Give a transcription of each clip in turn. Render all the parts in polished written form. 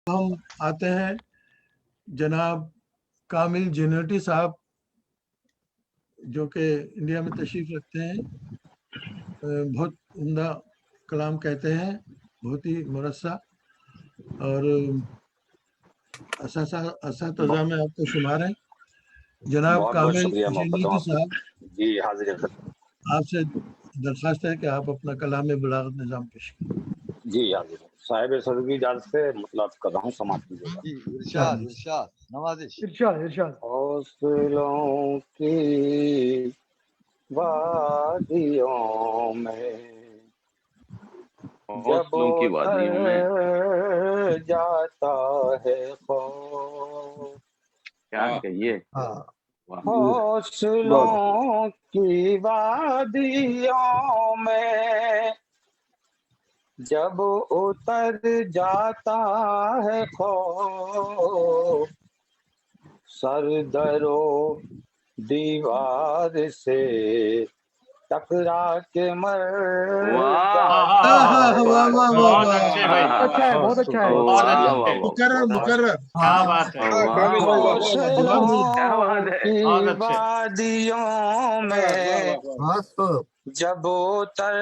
ہم آتے ہیں جناب کامل جنوٹی صاحب جو کہ انڈیا میں تشریف رکھتے ہیں. بہت عمدہ کلام کہتے ہیں، بہت ہی مرصع اور اساتذہ میں آپ کو شمار ہیں. جناب بہت کامل شکریہ محبت جنوٹی صاحب، جی حاضر ہے. آپ سے درخواست ہے کہ آپ اپنا کلام بلاغت نظام پیش کریں. جی حاضر ہے. صاحب صدر کی اجازت سے مطلب کر رہا ہوں، سماعت کیجیے گا. جی ارشاد ارشاد نوازش. ارشاد. حوصلوں کی وادیوں میں جب حوصلوں کی وادیوں میں اتر جاتا ہے خوف، کیا کہیے. حوصلوں کی وادیوں میں جب اتر جاتا ہے خوف، سر درو دیوار سے ٹکرا کے مر جاتا ہے. بہت اچھا ہے. مقرر کیا بات ہے. حوصلوں کی وادیوں میں جب اتر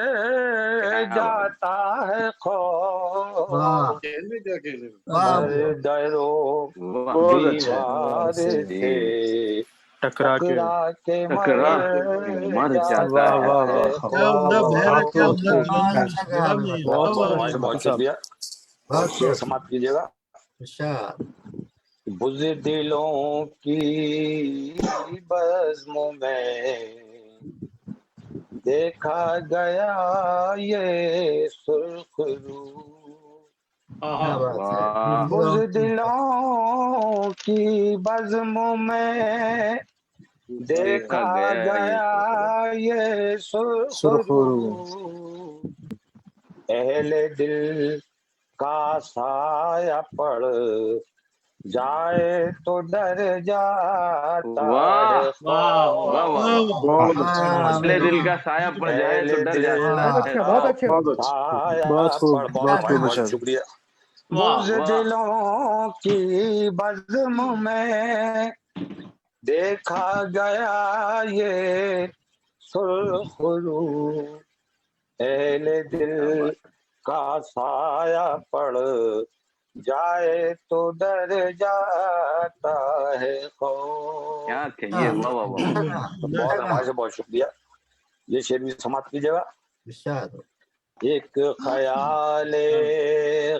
جاتا ہے خوف، سر درو دیوار سے ٹکرا کے مر جاتا ہے. کیا عمدہ بہر ہے، کیا عمدہ کلام ہے جناب. بہت شکریہ. سماعت کیجیے گا. بزدلوں کی بزم میں دیکھا گیا یہ سرخ رو، بزدلوں کی بزم میں دیکھا گیا یہ سرخ رو، اہل دل کا سایہ پڑ جائے تو ڈر جاتا ہے خوف، اہل دل کا سایہ پڑ جائے تو ڈر جاتا ہے. بہت شکریہ. بزدلوں کی بزم میں دیکھا گیا یہ سرخ رو، اہل دل کا سایہ پڑ جائے تو ڈر جاتا ہے خوف. کیا کہیے. بہت ہمارے سے بہت شکریہ. یہ شعر بھی سماعت کیجیے گا. ایک خیال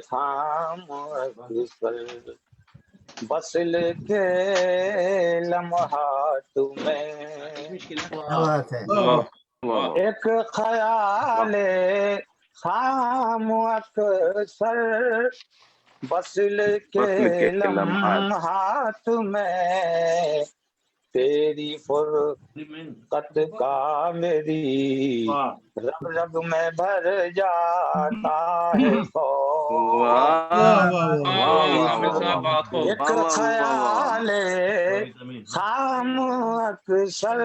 خام اکثر بسل کے لمحات میں، ایک خیال خام اکثر بسل کے لمحات میں، تیری فرقت کا میری رگ رگ میں بھر جاتا ہے خوف، ایک خیال خام اکثر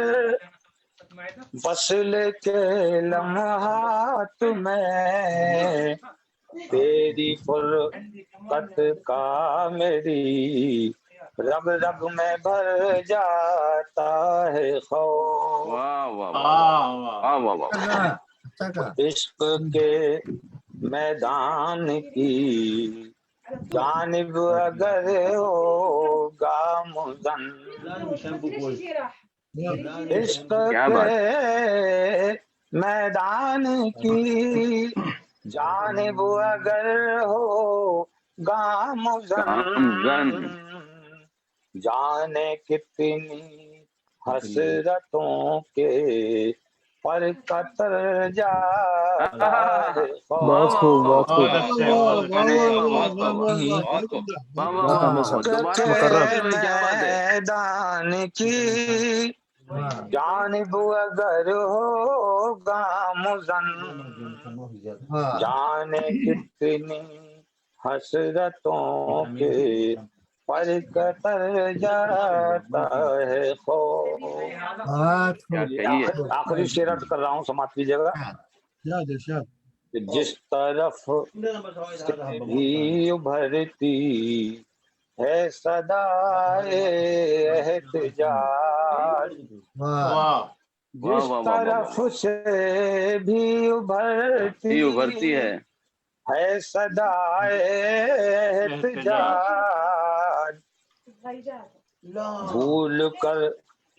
بسل کے لمحات میں، تیری فرقت کا میری رگ رگ میں بھر جاتا ہے خوف. عشق کے میدان کی جانب اگر ہوگا مزن، عشق کے میدان کی جانب اگر ہوگا مزن، جانے کتنی حسرتوں کے پر قطر جاتا ہے خوف، میدان کی جانب اگر ہوگا مزن، جانے کتنی حسرتوں کے پر قطر جاتا ہے خوف. آخری شعر عرض کر رہا ہوں، سماعت کیجیے گا. کہ جس طرف سے بھی ابھرتی ہے صدائے احتجاج، جس طرف سے بھی ابھرتی ہے ہے صدائے احتجاج، بھول کر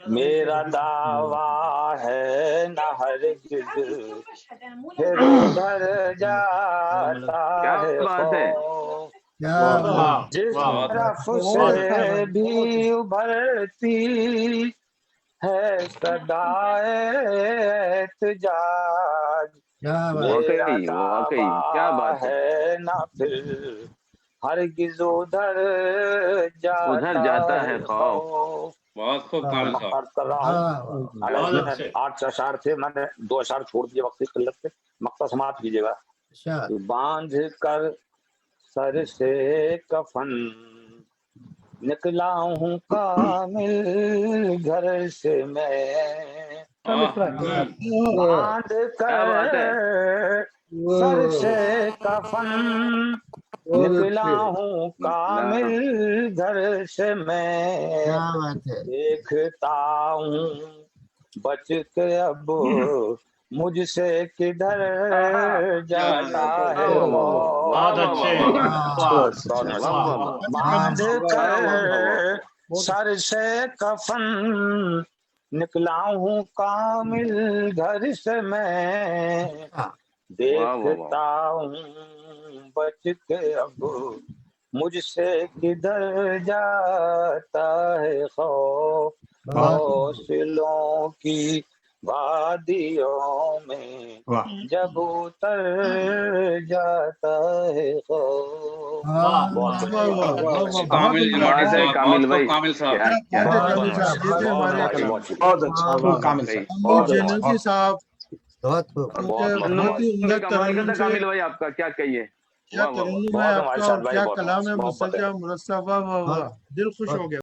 میرا دعویٰ ہے نہ ہرگز پھر ادھر جاتا کیا ہے بات ہے؟ خوف، جس طرف سے بھی ابھرتی ہے صدائے احتجاج، میرا واقعی کیا دعویٰ بات ہے، ہے نہ پھر ہرگز ادھر جاتا ہے خوف۔ بہت خوب کامل میں صاحب، عرض کر رہا ہوں، حالانکہ میں نے 8 اشعار تھے، میں نے 2 اشعار چھوڑ دیے وقت کی قلت سے، مقطع سماعت کیجیے گا۔ باندھ کر سر سے کفن نکلا ہوں کامل گھر سے میں، باندھ کیا بات ہے؟ کر سر سے کفن نکلا ہوں کامل گھر سے میں، دیکھتا ہوں بچ کے اب مجھ سے کدھر جاتا ہے بہت اچھے، باندھ کر سر سے کفن نکلا ہوں کامل گھر سے میں، دیکھتا ہوں بچ کے اب مجھ سے کدھر جاتا ہے خوف، حوصلوں کی وادیوں میں جب اتر جاتا ہے خوف۔ بہت کامل بات ہے کامل بھائی، کامل صاحب، کیا کیا بہت ہے کامل صاحب، یہ تھے ہمارے کامل جنتی صاحب، بہت خوب، بہت ہی عمدہ کمال کا ترنم تھا سے، کامل بھائی آپ کا، کیا کہیے، کیا واہ واہ واہ، ترنم ہے بہت آپ ہمارے کا ساتھ اور بھائی، کیا بہت کلام ہے محبت ہے۔ مسجع مرصع، واہ واہ واہ، دل خوش ہو گیا۔